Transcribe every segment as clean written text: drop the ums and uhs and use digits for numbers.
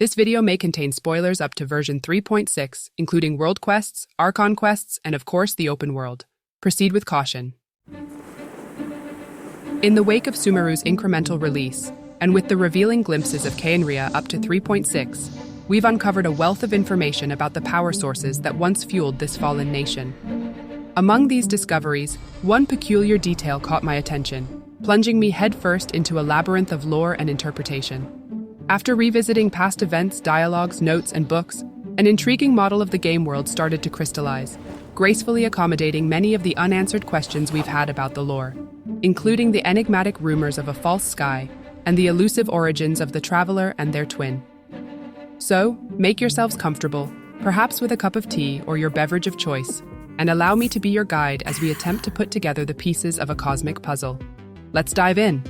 This video may contain spoilers up to version 3.6, including world quests, Archon quests, and of course the open world. Proceed with caution. In the wake of Sumeru's incremental release, and with the revealing glimpses of Khaenri'ah up to 3.6, we've uncovered a wealth of information about the power sources that once fueled this fallen nation. Among these discoveries, one peculiar detail caught my attention, plunging me headfirst into a labyrinth of lore and interpretation. After revisiting past events, dialogues, notes, and books, an intriguing model of the game world started to crystallize, gracefully accommodating many of the unanswered questions we've had about the lore, including the enigmatic rumors of a false sky and the elusive origins of the traveler and their twin. So, make yourselves comfortable, perhaps with a cup of tea or your beverage of choice, and allow me to be your guide as we attempt to put together the pieces of a cosmic puzzle. Let's dive in.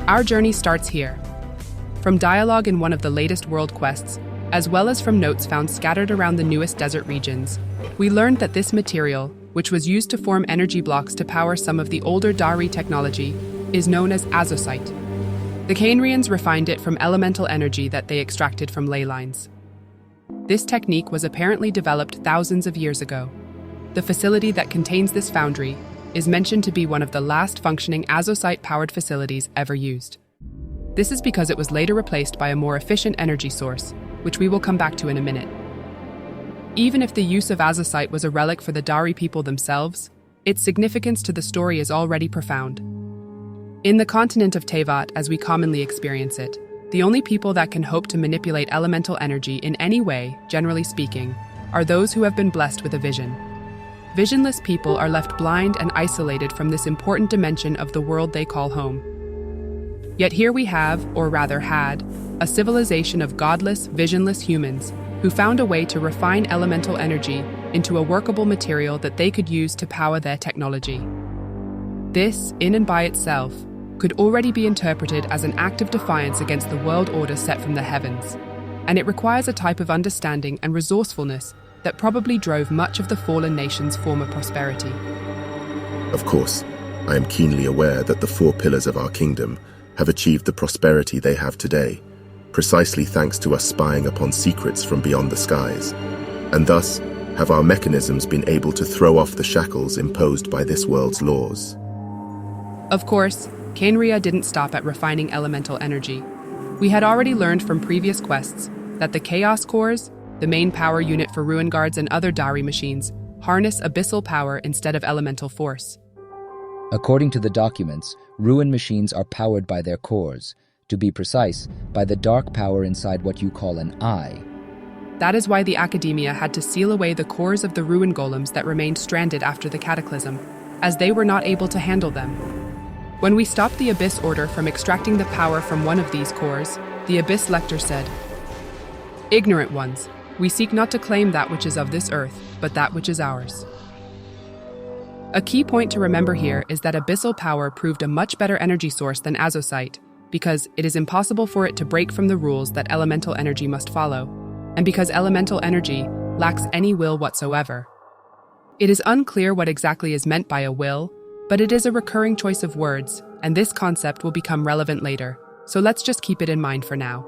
Our journey starts here. From dialogue in one of the latest world quests, as well as from notes found scattered around the newest desert regions, we learned that this material, which was used to form energy blocks to power some of the older Dari technology, is known as Azosite. The Khaenri'ahs refined it from elemental energy that they extracted from ley lines. This technique was apparently developed thousands of years ago. The facility that contains this foundry is mentioned to be one of the last functioning Azosite-powered facilities ever used. This is because it was later replaced by a more efficient energy source, which we will come back to in a minute. Even if the use of Azosite was a relic for the Dari people themselves, its significance to the story is already profound. In the continent of Teyvat, as we commonly experience it, the only people that can hope to manipulate elemental energy in any way, generally speaking, are those who have been blessed with a vision. Visionless people are left blind and isolated from this important dimension of the world they call home. Yet here we have, or rather had, a civilization of godless, visionless humans who found a way to refine elemental energy into a workable material that they could use to power their technology. This, in and by itself, could already be interpreted as an act of defiance against the world order set from the heavens, and it requires a type of understanding and resourcefulness that probably drove much of the fallen nation's former prosperity. Of course, I am keenly aware that the four pillars of our kingdom have achieved the prosperity they have today, precisely thanks to us spying upon secrets from beyond the skies, and thus have our mechanisms been able to throw off the shackles imposed by this world's laws. Of course, Khaenri'ah didn't stop at refining elemental energy. We had already learned from previous quests that the Chaos Cores, the main power unit for Ruin Guards and other Dari machines, harness abyssal power instead of elemental force. According to the documents, Ruin machines are powered by their cores, to be precise, by the dark power inside what you call an eye. That is why the Academia had to seal away the cores of the Ruin Golems that remained stranded after the Cataclysm, as they were not able to handle them. When we stopped the Abyss Order from extracting the power from one of these cores, the Abyss Lector said, "Ignorant ones, we seek not to claim that which is of this earth, but that which is ours." A key point to remember here is that abyssal power proved a much better energy source than Azosite, because it is impossible for it to break from the rules that elemental energy must follow, and because elemental energy lacks any will whatsoever. It is unclear what exactly is meant by a will, but it is a recurring choice of words, and this concept will become relevant later, so let's just keep it in mind for now.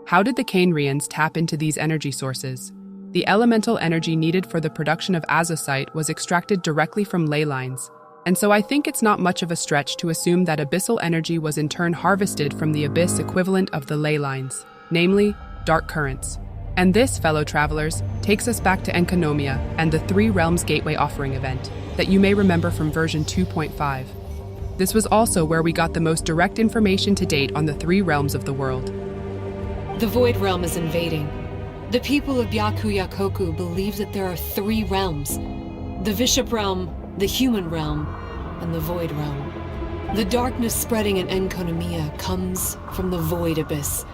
How did the Khaenri'ahs tap into these energy sources? The elemental energy needed for the production of Azosite was extracted directly from ley lines, and so I think it's not much of a stretch to assume that abyssal energy was in turn harvested from the abyss equivalent of the ley lines, namely, dark currents. And this, fellow travelers, takes us back to Enkonomia and the Three Realms Gateway Offering event that you may remember from version 2.5. This was also where we got the most direct information to date on the three realms of the world. The Void Realm is invading. The people of Byakuya-koku believe that there are three realms: the Bishop Realm, the Human Realm, and the Void Realm. The darkness spreading in Enkonomia comes from the Void Abyss.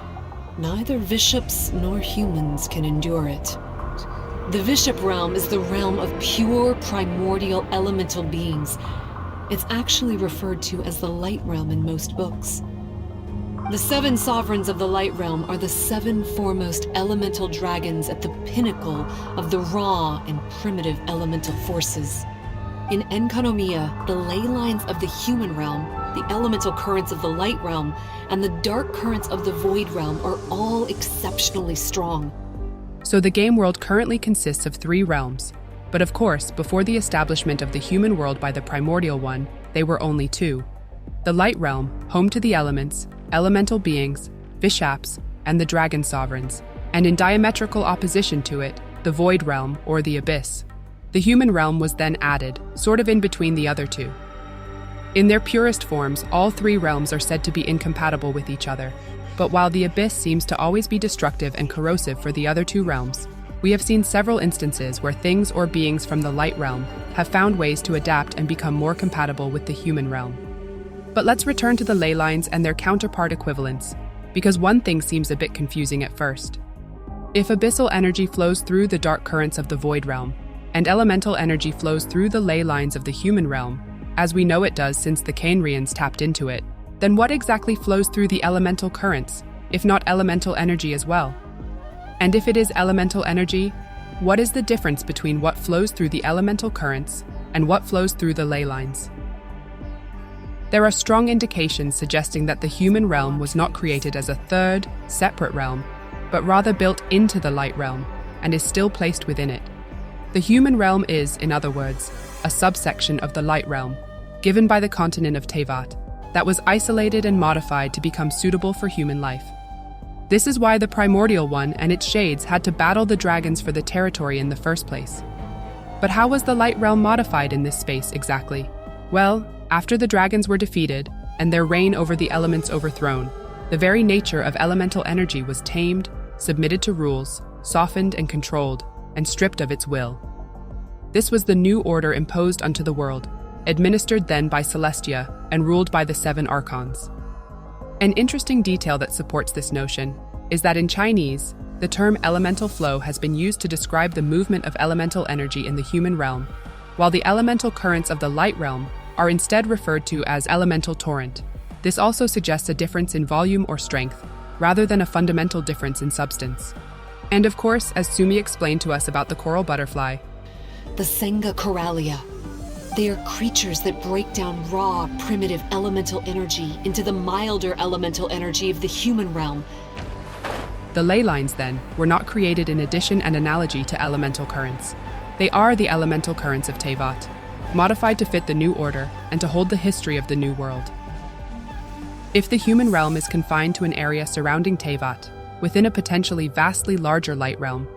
neither bishops nor humans can endure it. The Bishop realm is the realm of pure primordial elemental beings. It's actually referred to as the Light Realm in most books. The 7 sovereigns of the Light Realm are the 7 foremost elemental dragons at the pinnacle of the raw and primitive elemental forces. In Enkanomiya, the ley lines of the human realm, the elemental currents of the Light Realm, and the dark currents of the Void Realm are all exceptionally strong. So the game world currently consists of 3 realms. But of course, before the establishment of the human world by the Primordial One, they were only 2. The Light Realm, home to the elements, elemental beings, bishops, and the dragon sovereigns, and in diametrical opposition to it, the Void Realm, or the Abyss. The human realm was then added, sort of in between the other 2. In their purest forms, all 3 realms are said to be incompatible with each other. But while the Abyss seems to always be destructive and corrosive for the other 2 realms, we have seen several instances where things or beings from the Light Realm have found ways to adapt and become more compatible with the human realm. But let's return to the ley lines and their counterpart equivalents, because one thing seems a bit confusing at first. If abyssal energy flows through the dark currents of the Void Realm, and elemental energy flows through the ley lines of the human realm, as we know it does since the Khaenri'ahs tapped into it, then what exactly flows through the elemental currents, if not elemental energy as well? And if it is elemental energy, what is the difference between what flows through the elemental currents and what flows through the ley lines? There are strong indications suggesting that the human realm was not created as a third, separate realm, but rather built into the Light Realm and is still placed within it. The human realm is, in other words, a subsection of the Light Realm, given by the continent of Teyvat, that was isolated and modified to become suitable for human life. This is why the Primordial One and its shades had to battle the dragons for the territory in the first place. But how was the Light Realm modified in this space exactly? Well, after the dragons were defeated and their reign over the elements overthrown, the very nature of elemental energy was tamed, submitted to rules, softened and controlled, and stripped of its will. This was the new order imposed unto the world, administered then by Celestia and ruled by the 7 archons. An interesting detail that supports this notion is that in Chinese, the term elemental flow has been used to describe the movement of elemental energy in the human realm, while the elemental currents of the Light Realm are instead referred to as elemental torrent. This also suggests a difference in volume or strength, rather than a fundamental difference in substance. And of course, as Sumi explained to us about the coral butterfly, The Senga Coralia. They are creatures that break down raw, primitive elemental energy into the milder elemental energy of the human realm. the ley lines, then, were not created in addition and analogy to elemental currents. They are the elemental currents of Teyvat, modified to fit the new order and to hold the history of the new world. If the human realm is confined to an area surrounding Teyvat, within a potentially vastly larger light realm,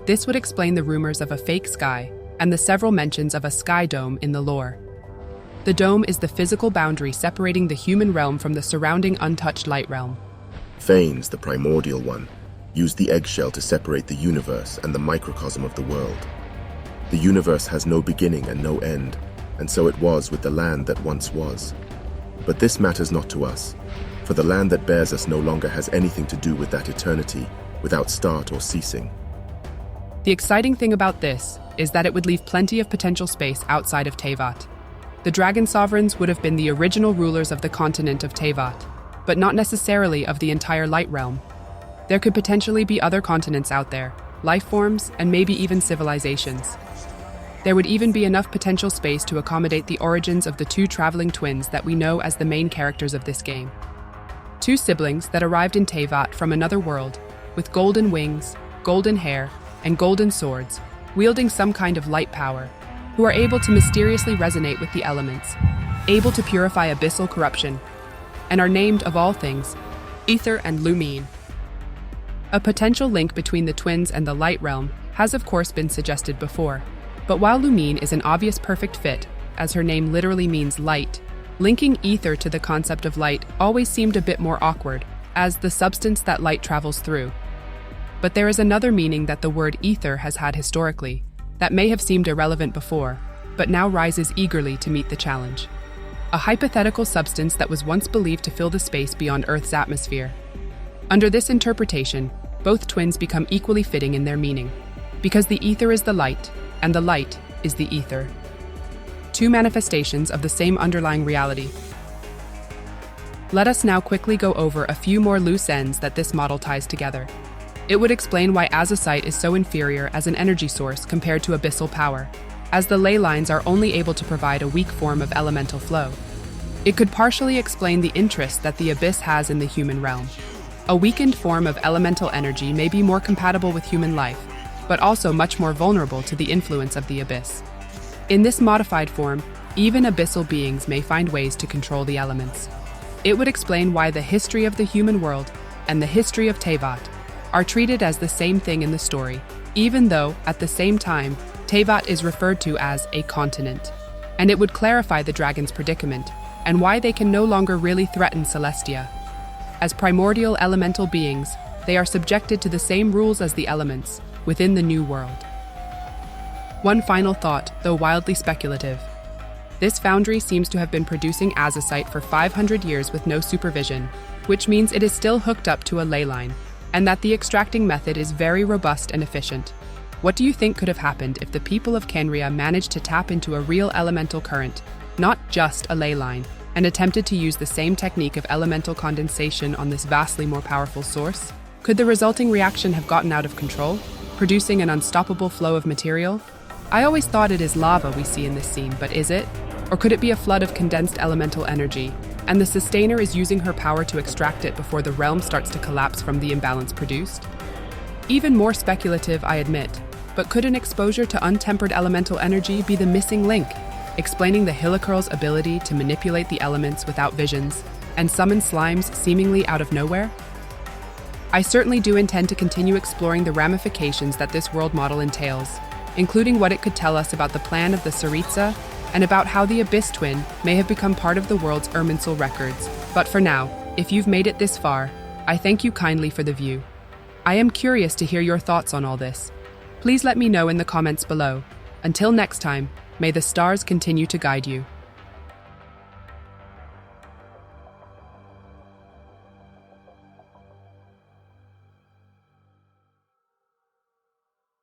this would explain the rumors of a fake sky and the several mentions of a sky dome in the lore. The dome is the physical boundary separating the human realm from the surrounding untouched light realm. Phanes, the Primordial One, used the eggshell to separate the universe and the microcosm of the world. The universe has no beginning and no end, and so it was with the land that once was. But this matters not to us, for the land that bears us no longer has anything to do with that eternity, without start or ceasing. The exciting thing about this is that it would leave plenty of potential space outside of Teyvat. The Dragon Sovereigns would have been the original rulers of the continent of Teyvat, but not necessarily of the entire Light Realm. There could potentially be other continents out there, life forms, and maybe even civilizations. There would even be enough potential space to accommodate the origins of the 2 traveling twins that we know as the main characters of this game. 2 siblings that arrived in Teyvat from another world, with golden wings, golden hair, and golden swords, wielding some kind of light power, who are able to mysteriously resonate with the elements, able to purify abyssal corruption, and are named, of all things, Ether and Lumine. A potential link between the twins and the Light Realm has of course been suggested before, but while Lumine is an obvious perfect fit, as her name literally means light, linking ether to the concept of light always seemed a bit more awkward, as the substance that light travels through. But there is another meaning that the word ether has had historically, that may have seemed irrelevant before, but now rises eagerly to meet the challenge. A hypothetical substance that was once believed to fill the space beyond Earth's atmosphere. Under this interpretation, both twins become equally fitting in their meaning, because the ether is the light, and the light is the ether. Two manifestations of the same underlying reality. Let us now quickly go over a few more loose ends that this model ties together. It would explain why Azosite is so inferior as an energy source compared to abyssal power, as the ley lines are only able to provide a weak form of elemental flow. It could partially explain the interest that the abyss has in the human realm. A weakened form of elemental energy may be more compatible with human life, but also much more vulnerable to the influence of the abyss. In this modified form, even abyssal beings may find ways to control the elements. It would explain why the history of the human world and the history of Teyvat are treated as the same thing in the story, even though, at the same time, Teyvat is referred to as a continent. And it would clarify the dragon's predicament and why they can no longer really threaten Celestia. As primordial elemental beings, they are subjected to the same rules as the elements within the new world. One final thought, though wildly speculative. This foundry seems to have been producing azosite for 500 years with no supervision, which means it is still hooked up to a ley line, and that the extracting method is very robust and efficient. What do you think could have happened if the people of Khaenri'ah managed to tap into a real elemental current, not just a ley line, and attempted to use the same technique of elemental condensation on this vastly more powerful source? Could the resulting reaction have gotten out of control, producing an unstoppable flow of material? I always thought it is lava we see in this scene, but is it? Or could it be a flood of condensed elemental energy, and the sustainer is using her power to extract it before the realm starts to collapse from the imbalance produced? Even more speculative, I admit, but could an exposure to untempered elemental energy be the missing link, explaining the Hilicarl's ability to manipulate the elements without visions and summon slimes seemingly out of nowhere? I certainly do intend to continue exploring the ramifications that this world model entails, including what it could tell us about the plan of the Tsaritsa and about how the Abyss Twin may have become part of the world's Irminsul records. But for now, if you've made it this far, I thank you kindly for the view. I am curious to hear your thoughts on all this. Please let me know in the comments below. Until next time, may the stars continue to guide you.